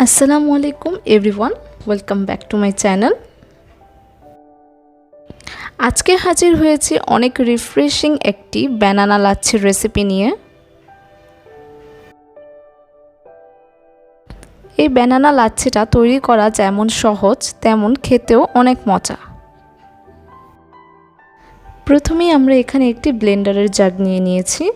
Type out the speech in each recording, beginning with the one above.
আসসালামু আলাইকুম everyone, welcome back to my channel. আজকে হাজির হয়েছি অনেক রিফ্রেশিং একটি ব্যানানা লাচ্ছির রেসিপি নিয়ে। এই ব্যানানা লাচ্ছিটা তৈরি করা যেমন সহজ তেমন খেতেও অনেক মজা। প্রথমেই আমরা এখানে একটি ব্লেন্ডারের জার নিয়ে নিয়েছি।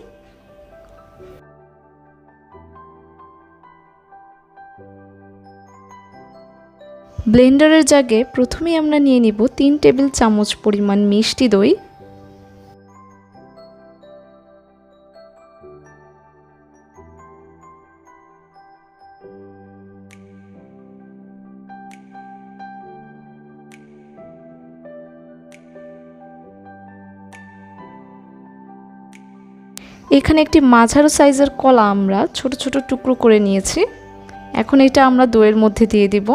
ব্লেন্ডারের জাগে প্রথমেই আমরা নিয়ে নিব 3 টেবিল চামচ পরিমাণ মিষ্টি দই। এখানে একটি মাঝারো সাইজের কলা আমরা ছোট ছোট টুকরো করে নিয়েছি। এখন এটা আমরা দইয়ের মধ্যে দিয়ে দিব।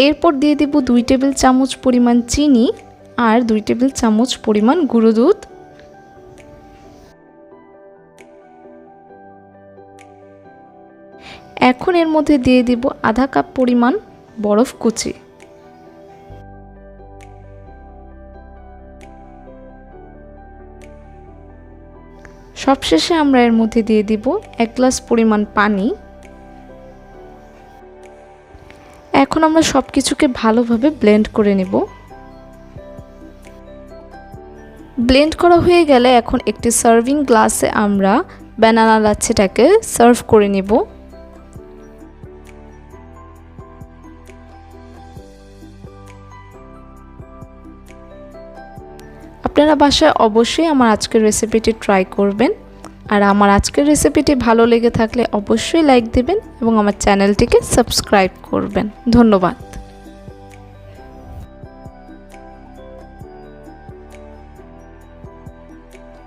এরপর দিয়ে দিব 2 টেবিল চামচ পরিমাণ চিনি আর 2 টেবিল চামচ পরিমাণ গুঁড়ো দুধ। এখন এর মধ্যে দিয়ে দিব আধা কাপ পরিমাণ বরফ কুচি। সবশেষে আমরা এর মধ্যে দিয়ে দিব 1 গ্লাস পরিমাণ পানি। এখন আমরা সবকিছুকে ভালোভাবে ব্লেন্ড করে নেব। ব্লেন্ড করা হয়ে গেলে এখন একটি সার্ভিং গ্লাসে আমরা ব্যানানা লাচ্ছিটাকে সার্ভ করে নেব। আপনারা বাসায় অবশ্যই আমার আজকের রেসিপিটি ট্রাই করবেন। আর আমার আজকের রেসিপিটি ভালো লেগে থাকলে অবশ্যই লাইক দেবেন এবং আমার চ্যানেলটিকে সাবস্ক্রাইব করবেন। ধন্যবাদ।